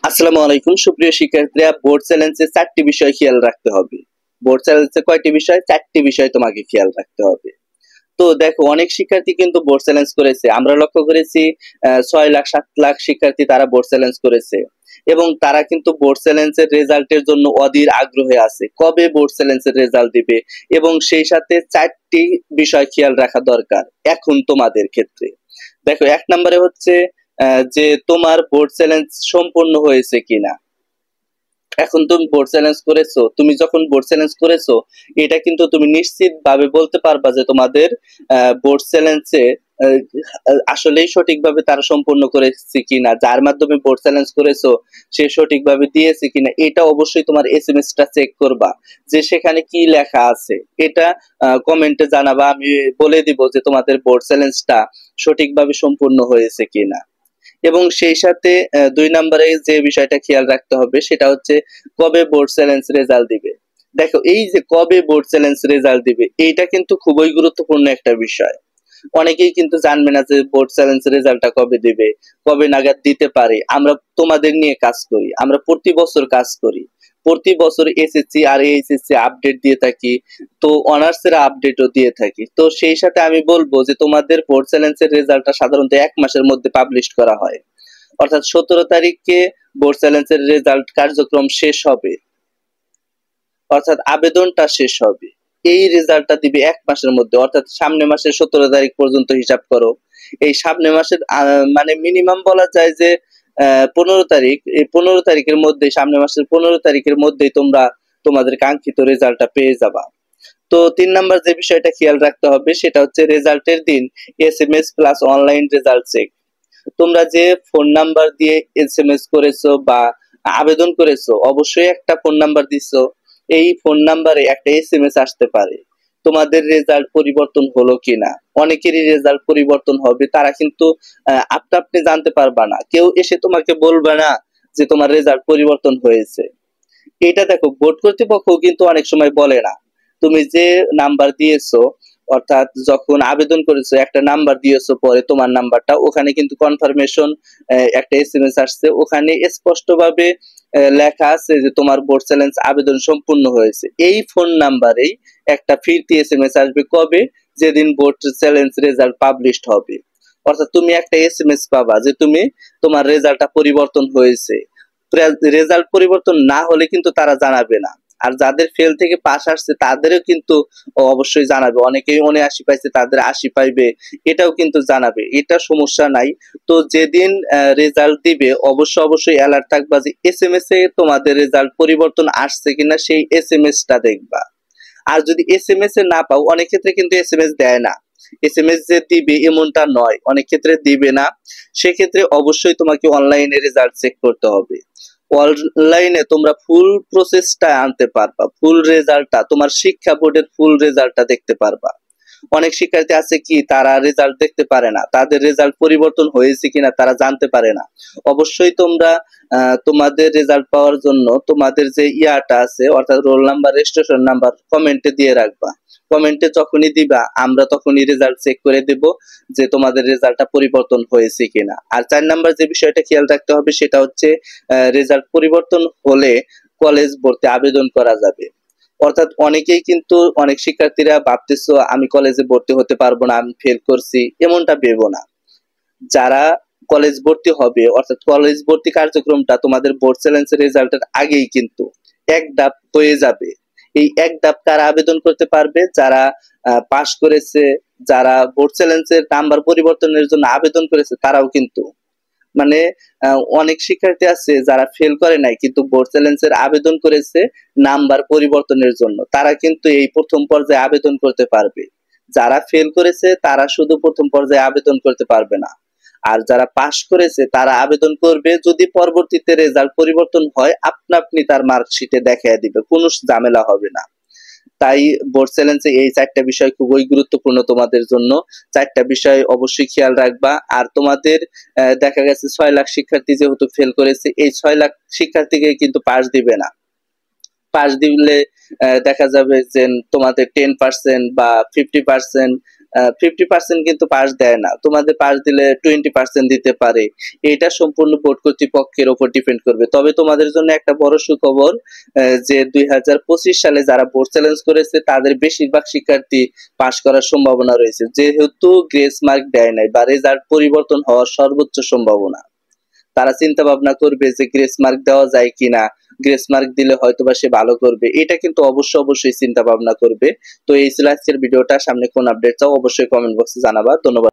আসসালামু আলাইকুম সুপ্রিয় শিক্ষার্থীরা, বোর্ড চ্যালেঞ্জে 4টি বিষয় খেয়াল রাখতে হবে। বোর্ড চ্যালেঞ্জে কয়টি বিষয়? 4টি বিষয় তোমাকে খেয়াল রাখতে হবে। তো দেখো, অনেক শিক্ষার্থী কিন্তু বোর্ড চ্যালেঞ্জ করেছে। আমরা লক্ষ্য করেছি 6 লাখ 7 লাখ শিক্ষার্থী তারা বোর্ড চ্যালেঞ্জ করেছে এবং তারা কিন্তু বোর্ড চ্যালেঞ্জের রেজাল্টের জন্য অধীর আগ্রহে আছে, কবে বোর্ড চ্যালেঞ্জের রেজাল্ট দিবে। এবং সেই সাথে 4টি বিষয় খেয়াল রাখা দরকার এখন তোমাদের ক্ষেত্রে। দেখো, 1 নম্বরে হচ্ছে যে তোমার বোর্ড চ্যালেঞ্জ সম্পূর্ণ হয়েছে কিনা। এখন তুমি বোর্ড চ্যালেঞ্জ করেছো, তুমি যখন বোর্ড চ্যালেঞ্জ করেছো এটা কিন্তু তুমি নিশ্চিত ভাবে বলতে পারবা যে তোমাদের বোর্ড চ্যালেঞ্জে আসলেই সঠিকভাবে তারা সম্পূর্ণ করেছে কিনা, যার মাধ্যমে বোর্ড চ্যালেঞ্জ করেছো সে সঠিকভাবে দিয়েছে কিনা। এটা অবশ্যই তোমার এসএমএসটা চেক করবা যে সেখানে কি লেখা আছে। এটা কমেন্টে জানাবা, আমি বলে দিব যে তোমাদের বোর্ড চ্যালেঞ্জটা সঠিকভাবে সম্পূর্ণ হয়েছে কিনা। এবং সেই সাথে 2 নম্বরে যে বিষয়টা খেয়াল রাখতে হবে সেটা হচ্ছে কবে বোর্ড চ্যালেঞ্জ রেজাল্ট দিবে। দেখো, এই যে কবে বোর্ড চ্যালেঞ্জ রেজাল্ট দিবে এইটা কিন্তু খুবই গুরুত্বপূর্ণ একটা বিষয়। অনেকেই কিন্তু জানবে না যে বোর্ড চ্যালেঞ্জ রেজাল্টটা কবে দিবে, কবে নাগাদ দিতে পারে। আমরা তোমাদের নিয়ে কাজ করি, আমরা প্রতি বছর কাজ করি, প্রতি বছর এসএসসি আর এইচএসসি আপডেট দিয়ে থাকি, তো অনার্স এর আপডেটও দিয়ে থাকি। তো সেই সাথে আমি বলবো যে তোমাদের বোর্ড চ্যালেঞ্জের রেজাল্টটা সাধারণত 1 মাসের মধ্যে পাবলিশ করা হয়, অর্থাৎ 17 তারিখে বোর্ড চ্যালেঞ্জের রেজাল্ট কার্যক্রম শেষ হবে, অর্থাৎ আবেদনটা শেষ হবে। এই রেজাল্টটা দিবে 1 মাসের মধ্যে, অর্থাৎ সামনে মাসের 17 তারিখ পর্যন্ত হিসাব করো। এই সামনে মাসের মানে মিনিমাম বলা যায় যে 15 তারিখ, এই 15 তারিখের মধ্যে, সামনে মাসের 15 তারিখের মধ্যেই তোমরা তোমাদের কাঙ্ক্ষিত রেজাল্টটা পেয়ে যাবা। তো 3 নাম্বার যে বিষয়টা খেয়াল রাখতে হবে সেটা হচ্ছে রেজাল্টের দিন SMS plus online result check. তোমরা যে ফোন নাম্বার দিয়ে এসএমএস করেছো বা আবেদন করেছো, অবশ্যই একটা ফোন নাম্বার দিছো, এই ফোন নাম্বারে একটা এসএমএস আসতে পারে তোমাদের রেজাল্ট পরিবর্তন হলো কিনা। অনেকেরই রেজাল্ট পরিবর্তন হবে, তারা কিন্তু আপনা আপনি জানতে পারবা না, কেউ এসে তোমাকে বলবে না যে তোমার রেজাল্ট পরিবর্তন হয়েছে। এটা দেখো, বোর্ড কর্তৃপক্ষ কিন্তু অনেক সময় বলে না। তুমি যে নাম্বার দিয়েছো, অর্থাৎ যখন আবেদন করেছো একটা নাম্বার দিয়েছো, পরে তোমার নাম্বারটা ওখানে কিন্তু কনফার্মেশন একটা এসএমএস আসছে, ওখানে স্পষ্টভাবে লেখা আছে যে তোমার বোর্ড চ্যালেঞ্জ আবেদন সম্পূর্ণ হয়েছে। এই ফোন নাম্বারেই একটা ফিরতি এসএমএস আসবে কবে, যেদিন বোর্ড চ্যালেঞ্জ রেজাল্ট পাবলিশড হবে। অর্থাৎ তুমি একটা এসএমএস পাবা যে তুমি তোমার রেজাল্টটা পরিবর্তন হয়েছে। রেজাল্ট পরিবর্তন না হলে কিন্তু তারা জানাবে না। আর যাদের ফেল থেকে পাস আসছে তাদেরও কিন্তু অবশ্যই জানাবে। অনেকেই 79 পাইছে, তাদের 80 পাইবে, এটাও কিন্তু জানাবে, এটা সমস্যা নাই। তো যেদিন রেজাল্ট দিবে অবশ্যই অ্যালার্ট থাকবা যে এসএমএস এ তোমাদের রেজাল্ট পরিবর্তন আসছে কিনা, সেই এসএমএস টা দেখবা। আর যদি এসএমএস এ না পাও, অনেক ক্ষেত্রে কিন্তু এসএমএস দেয় না, এসএমএস যে দিবে এমনটা নয়, অনেক ক্ষেত্রে দিবে না। সেক্ষেত্রে অবশ্যই তোমাকে অনলাইনে রেজাল্ট চেক করতে হবে। অনলাইনে তোমরা ফুল প্রসেসটা আনতে পারবা, ফুল রেজাল্টটা, তোমার শিক্ষা বোর্ডের ফুল রেজাল্টটা দেখতে পারবা। অনেক শিক্ষার্থী আছে কি তারা রেজাল্ট দেখতে পারে না, তাদের রেজাল্ট পরিবর্তন হয়েছে কিনা তারা জানতে পারে না। অবশ্যই তোমরা তোমাদের রেজাল্ট পাওয়ার জন্য তোমাদের যে ইয়াটা আছে, অর্থাৎ রোল নাম্বার, রেজিস্ট্রেশন নাম্বার কমেন্টে দিয়ে রাখবা। কমেন্টে যখনই দিবা আমরা তখনই রেজাল্ট চেক করে দেব যে তোমাদের রেজাল্টটা পরিবর্তন হয়েছে কিনা। আর 4 নাম্বার যে বিষয়টা খেয়াল রাখতে হবে সেটা হচ্ছে রেজাল্ট পরিবর্তন হলে কলেজ ভর্তি আবেদন করা যাবে। অর্থাৎ অনেকেই কিন্তু, অনেক শিক্ষার্থীরা ভাবতেছো আমি কলেজে ভর্তি হতে পারবো না, আমি ফেল করছি, এমনটা ভেবো না। যারা কলেজ ভর্তি হবে, অর্থাৎ কলেজ ভর্তি কার্যক্রমটা তোমাদের বোর্ড চ্যালেঞ্জের রেজাল্টের আগেই কিন্তু এক ধাপ হয়ে যাবে। এই এক ধাপ কারা আবেদন করতে পারবে? যারা পাশ করেছে, যারা বোর্ড চ্যালেঞ্জের নাম্বার পরিবর্তনের জন্য আবেদন করেছে তারাও কিন্তু, মানে অনেক শিক্ষার্থী আছে যারা ফেল করে নাই কিন্তু বোর্ড চ্যালেঞ্জের আবেদন করেছে নাম্বার পরিবর্তনের জন্য, তারা কিন্তু এই প্রথম পর্যায়ে আবেদন করতে পারবে। যারা ফেল করেছে তারা শুধু প্রথম পর্যায়ে আবেদন করতে পারবে না, আর যারা পাশ করেছে তারা আবেদন করবে। যদি পরবর্তীতে রেজাল্ট পরিবর্তন হয় আপনা আপনি তার মার্কশিটে দেখায় দিবে, কোনো ঝামেলা হবে না। তাই বোর্ড চ্যালেঞ্জে এই 4টা বিষয় খুবই গুরুত্বপূর্ণ তোমাদের জন্য। 4টা বিষয় অবশ্যই খেয়াল রাখবা। আর তোমাদের দেখা গেছে 6 লাখ শিক্ষার্থী যেহেতু ফেল করেছে, এই 6 লাখ শিক্ষার্থীকে কিন্তু পাস দিবে না। পাস দিলে দেখা যাবে যে তোমাদের 10% বা 50% 50% কিন্তু পাস দেয় না, তোমাদের পাস দিলে 20% দিতে পারে। এটা সম্পূর্ণ বোর্ড কর্তৃপক্ষের উপর ডিপেন্ড করবে। তবে তোমাদের জন্য একটা বড় সুখবর, যে 2025 সালে যারা বোর্ড চ্যালেঞ্জ করেছে তাদের বেশিরভাগ শিক্ষার্থী পাস করার সম্ভাবনা রয়েছে, যেহেতু গ্রেস মার্ক দেয় নাই বা রেজাল্ট পরিবর্তন হওয়ার সর্বোচ্চ সম্ভাবনা। তারা চিন্তা ভাবনা করবে যে গ্রেস মার্ক দেওয়া যায় কিনা, গ্রেস মার্ক দিলে হয়তোবা সে ভালো করবে, এটা কিন্তু অবশ্যই চিন্তা ভাবনা করবে। তো এই ছিল আজকের ভিডিওটা। সামনে কোন আপডেট চাও অবশ্যই কমেন্ট বক্সে জানাবা। ধন্যবাদ।